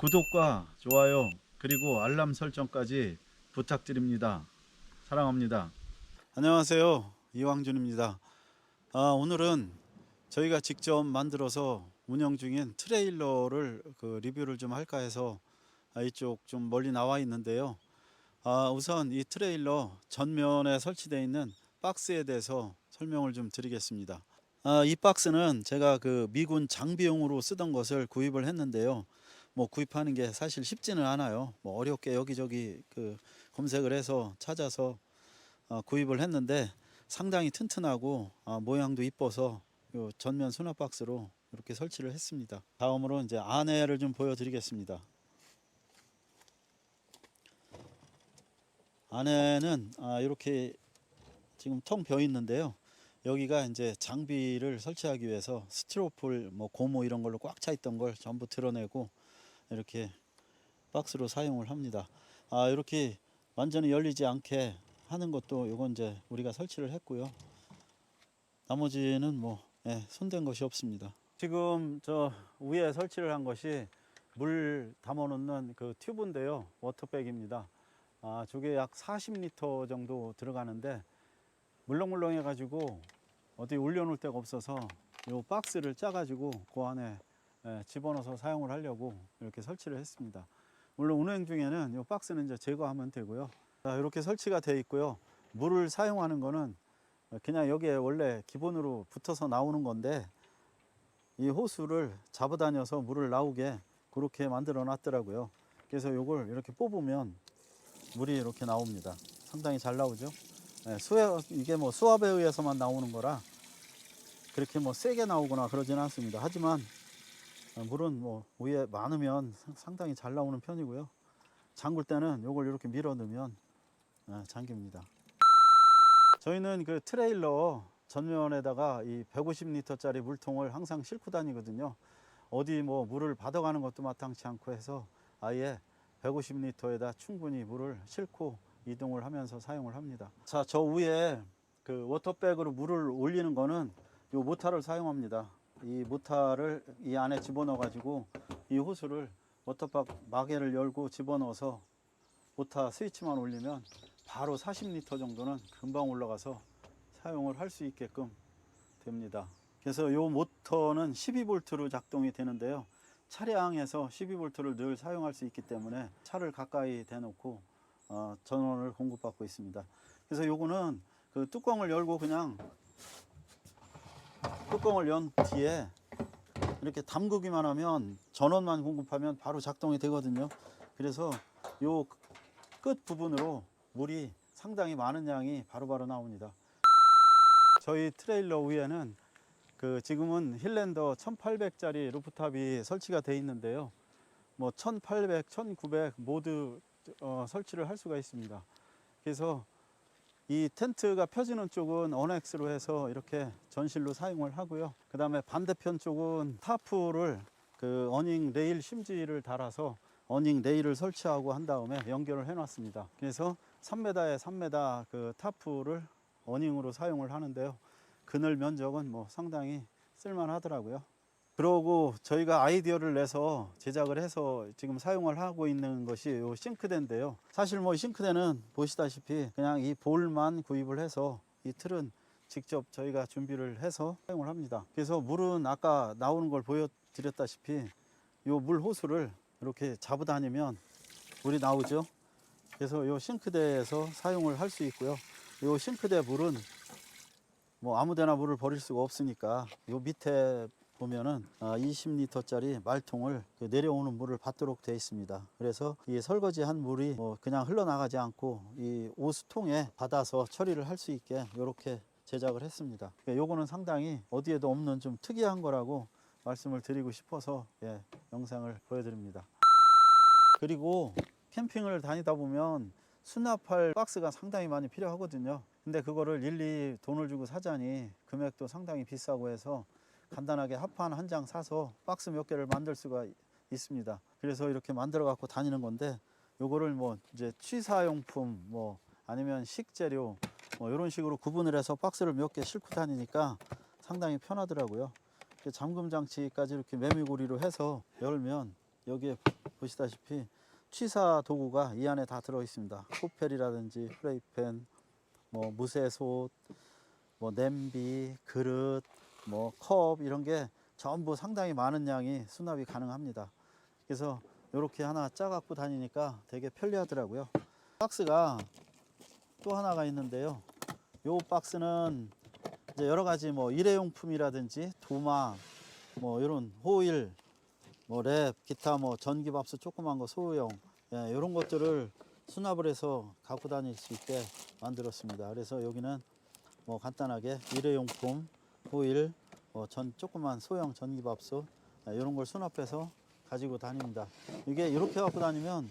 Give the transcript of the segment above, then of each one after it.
구독과 좋아요 그리고 알람 설정까지 부탁드립니다. 사랑합니다. 안녕하세요, 이왕준입니다. 오늘은 저희가 직접 만들어서 운영 중인 트레일러를 리뷰를 좀 할까 해서 이쪽 좀 멀리 나와 있는데요. 우선 이 트레일러 전면에 설치되어 있는 박스에 대해서 설명을 좀 드리겠습니다. 이 박스는 제가 미군 장비용으로 쓰던 것을 구입을 했는데요. 뭐 구입하는 게 사실 쉽지는 않아요. 뭐 어렵게 여기저기 검색을 해서 찾아서 구입을 했는데 상당히 튼튼하고 모양도 이뻐서 요 전면 수납 박스로 이렇게 설치를 했습니다. 다음으로 이제 안에를 좀 보여드리겠습니다. 안에는 이렇게 지금 텅 비어 있는데요. 여기가 이제 장비를 설치하기 위해서 스티로폴, 뭐 고무 이런 걸로 꽉 차 있던 걸 전부 드러내고 이렇게 박스로 사용을 합니다. 이렇게 완전히 열리지 않게 하는 것도 이건 이제 우리가 설치를 했고요. 나머지는 뭐 손댄 것이 없습니다. 지금 저 위에 설치를 한 것이 물 담아 놓는 그 튜브인데요. 워터백입니다. 저게 약 40리터 정도 들어가는데 물렁물렁해 가지고 어디 올려놓을 데가 없어서 이 박스를 짜 가지고 그 안에 집어넣어서 사용을 하려고 이렇게 설치를 했습니다. 물론 운행 중에는 이 박스는 이제 제거하면 되고요. 이렇게 설치가 되어 있고요. 물을 사용하는 거는 그냥 여기에 원래 기본으로 붙어서 나오는 건데 이 호수를 잡아 다녀서 물을 나오게 그렇게 만들어 놨더라고요. 그래서 이걸 이렇게 뽑으면 물이 이렇게 나옵니다. 상당히 잘 나오죠. 이게 뭐 수압에 의해서만 나오는 거라 그렇게 뭐 세게 나오거나 그러지는 않습니다. 하지만 물은 뭐 위에 많으면 상당히 잘 나오는 편이고요. 잠글 때는 이걸 이렇게 밀어 넣으면 잠깁니다. 저희는 그 트레일러 전면에다가 이 150리터짜리 물통을 항상 싣고 다니거든요. 어디 뭐 물을 받아가는 것도 마땅치 않고 해서 아예 150리터에다 충분히 물을 싣고 이동을 하면서 사용을 합니다. 자, 저 위에 그 워터백으로 물을 올리는 거는 이 모터를 사용합니다. 이 모터를 이 안에 집어넣어 가지고 이 호스를 워터박 마개를 열고 집어넣어서 모터 스위치만 올리면 바로 40리터 정도는 금방 올라가서 사용을 할 수 있게끔 됩니다. 그래서 이 모터는 12V로 작동이 되는데요. 차량에서 12V를 늘 사용할 수 있기 때문에 차를 가까이 대놓고 전원을 공급받고 있습니다. 그래서 요거는 그 뚜껑을 열고 그냥 뚜껑을 연 뒤에 이렇게 담그기만 하면 전원만 공급하면 바로 작동이 되거든요. 그래서 요 끝 부분으로 물이 상당히 많은 양이 바로바로 나옵니다. 저희 트레일러 위에는 지금은 힐랜더 1800짜리 루프탑이 설치가 되어 있는데요. 뭐 1800, 1900 모두 설치를 할 수가 있습니다. 그래서 이 텐트가 펴지는 쪽은 어넥스로 해서 이렇게 전실로 사용을 하고요. 그 다음에 반대편 쪽은 타프를 어닝 레일 심지를 달아서 어닝 레일을 설치하고 한 다음에 연결을 해 놨습니다. 그래서 3m에 3m 그 타프를 어닝으로 사용을 하는데요. 그늘 면적은 뭐 상당히 쓸만 하더라고요. 그러고 저희가 아이디어를 내서 제작을 해서 지금 사용을 하고 있는 것이 이 싱크대인데요. 사실 뭐 싱크대는 보시다시피 그냥 이 볼만 구입을 해서 이 틀은 직접 저희가 준비를 해서 사용을 합니다. 그래서 물은 아까 나오는 걸 보여드렸다시피 이 물 호수를 이렇게 잡아 다니면 물이 나오죠. 그래서 이 싱크대에서 사용을 할 수 있고요. 이 싱크대 물은 뭐 아무데나 물을 버릴 수가 없으니까 요 밑에 보면은 20리터짜리 말통을 내려오는 물을 받도록 되어 있습니다. 그래서 이 설거지한 물이 뭐 그냥 흘러나가지 않고 이 오수통에 받아서 처리를 할 수 있게 이렇게 제작을 했습니다. 요거는 상당히 어디에도 없는 좀 특이한 거라고 말씀을 드리고 싶어서 영상을 보여드립니다. 그리고 캠핑을 다니다 보면 수납할 박스가 상당히 많이 필요하거든요. 근데 그거를 일일이 돈을 주고 사자니 금액도 상당히 비싸고 해서 간단하게 합판 한 장 사서 박스 몇 개를 만들 수가 있습니다. 그래서 이렇게 만들어 갖고 다니는 건데 요거를 뭐 이제 취사용품 뭐 아니면 식재료 뭐 이런 식으로 구분을 해서 박스를 몇 개 싣고 다니니까 상당히 편하더라고요. 잠금 장치까지 이렇게 매미고리로 해서 열면 여기에 보시다시피 취사 도구가 이 안에 다 들어 있습니다. 코펠이라든지 프라이팬, 뭐 무쇠솥, 뭐 냄비, 그릇, 뭐 컵 이런 게 전부 상당히 많은 양이 수납이 가능합니다. 그래서 이렇게 하나 짜 갖고 다니니까 되게 편리하더라고요. 박스가 또 하나가 있는데요. 요 박스는 이제 여러 가지 뭐 일회용품이라든지 도마, 뭐 이런 호일, 뭐 랩, 기타 뭐 전기밥솥 조그만 거 소형, 예, 이런 것들을 수납을 해서 갖고 다닐 수 있게 만들었습니다. 그래서 여기는 뭐 간단하게 일회용품, 호일, 조그만 소형 전기밥솥, 이런 걸 수납해서 가지고 다닙니다. 이게 이렇게 갖고 다니면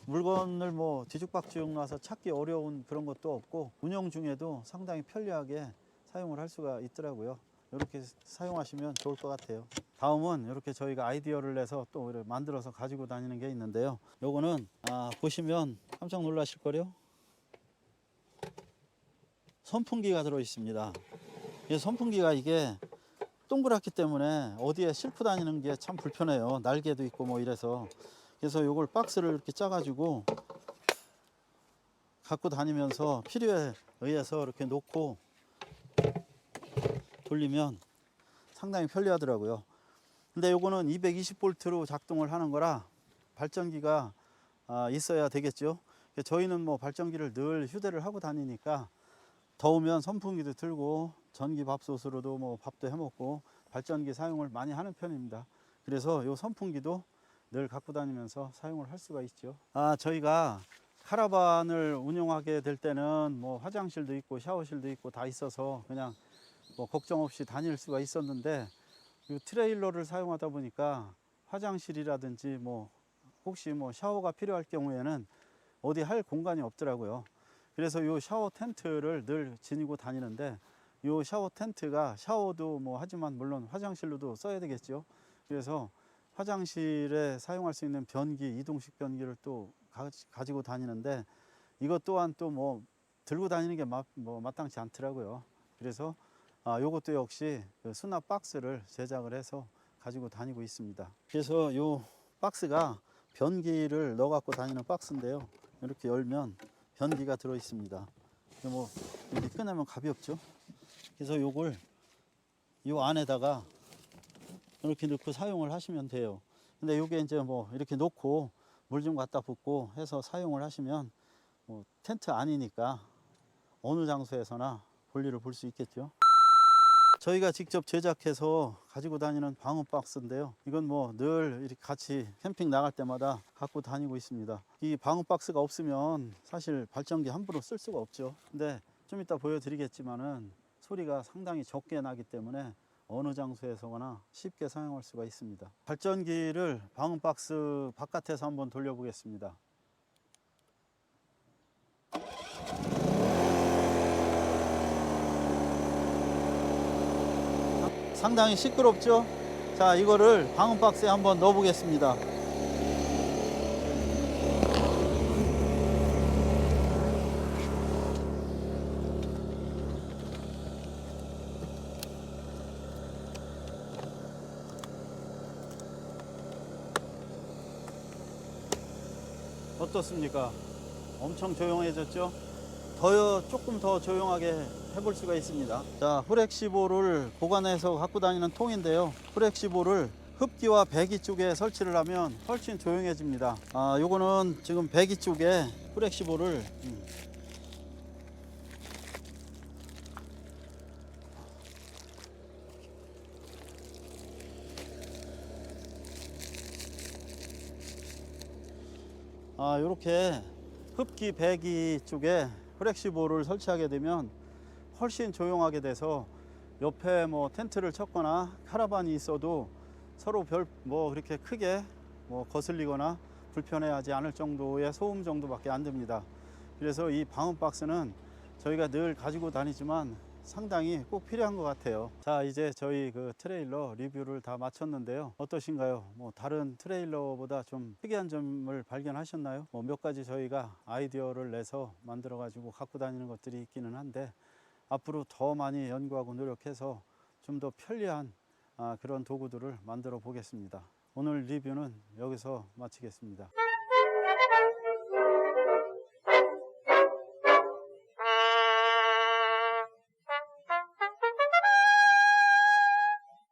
물건을 뭐 뒤죽박죽 놔서 찾기 어려운 그런 것도 없고 운영 중에도 상당히 편리하게 사용을 할 수가 있더라고요. 이렇게 사용하시면 좋을 것 같아요. 다음은 이렇게 저희가 아이디어를 내서 또 만들어서 가지고 다니는 게 있는데요. 요거는 보시면 깜짝 놀라실 거요. 선풍기가 들어 있습니다. 이 선풍기가 이게 동그랗기 때문에 어디에 싣고 다니는 게 참 불편해요. 날개도 있고 뭐 이래서. 그래서 요걸 박스를 이렇게 짜가지고 갖고 다니면서 필요에 의해서 이렇게 놓고 돌리면 상당히 편리하더라고요. 근데 요거는 220V로 작동을 하는 거라 발전기가 있어야 되겠죠. 저희는 뭐 발전기를 늘 휴대를 하고 다니니까 더우면 선풍기도 틀고 전기밥솥으로도 뭐 밥도 해 먹고 발전기 사용을 많이 하는 편입니다. 그래서 요 선풍기도 늘 갖고 다니면서 사용을 할 수가 있죠. 저희가 카라반을 운영하게 될 때는 뭐 화장실도 있고 샤워실도 있고 다 있어서 그냥 뭐 걱정 없이 다닐 수가 있었는데 이 트레일러를 사용하다 보니까 화장실이라든지 뭐 혹시 뭐 샤워가 필요할 경우에는 어디 할 공간이 없더라고요. 그래서 이 샤워 텐트를 늘 지니고 다니는데 이 샤워 텐트가 샤워도 뭐 하지만 물론 화장실로도 써야 되겠죠. 그래서 화장실에 사용할 수 있는 변기, 이동식 변기를 또 가지고 다니는데 이것 또한 또 뭐 들고 다니는 게 마땅치 않더라고요. 그래서 요것도 역시 그 수납 박스를 제작을 해서 가지고 다니고 있습니다. 그래서 요 박스가 변기를 넣어 갖고 다니는 박스인데요. 이렇게 열면 변기가 들어 있습니다. 뭐 이렇게 꺼내면 가볍죠. 그래서 요걸 요 안에다가 이렇게 넣고 사용을 하시면 돼요. 근데 요게 이제 뭐 이렇게 놓고 물 좀 갖다 붓고 해서 사용을 하시면 뭐 텐트 아니니까 어느 장소에서나 볼일을 볼 수 있겠죠. 저희가 직접 제작해서 가지고 다니는 방음 박스인데요. 이건 뭐 늘 이렇게 같이 캠핑 나갈 때마다 갖고 다니고 있습니다. 이 방음 박스가 없으면 사실 발전기 함부로 쓸 수가 없죠. 근데 좀 이따 보여드리겠지만은 소리가 상당히 적게 나기 때문에 어느 장소에서거나 쉽게 사용할 수가 있습니다. 발전기를 방음 박스 바깥에서 한번 돌려보겠습니다. 상당히 시끄럽죠? 자, 이거를 방음 박스에 한번 넣어 보겠습니다. 어떻습니까? 엄청 조용해졌죠? 조금 더 조용하게 해볼 수가 있습니다. 자, 후렉15를 보관해서 갖고 다니는 통인데요. 후렉15를 흡기와 배기 쪽에 설치를 하면 훨씬 조용해집니다. 요거는 지금 배기 쪽에 후렉15를 요렇게 흡기 배기 쪽에 후렉15를 설치하게 되면 훨씬 조용하게 돼서 옆에 뭐 텐트를 쳤거나 카라반이 있어도 서로 그렇게 크게 거슬리거나 불편해하지 않을 정도의 소음 정도밖에 안 됩니다. 그래서 이 방음 박스는 저희가 늘 가지고 다니지만 상당히 꼭 필요한 것 같아요. 자, 이제 저희 그 트레일러 리뷰를 다 마쳤는데요. 어떠신가요? 다른 트레일러보다 좀 특이한 점을 발견하셨나요? 몇 가지 저희가 아이디어를 내서 만들어 가지고 갖고 다니는 것들이 있기는 한데 앞으로 더 많이 연구하고 노력해서 좀 더 편리한 그런 도구들을 만들어 보겠습니다. 오늘 리뷰는 여기서 마치겠습니다.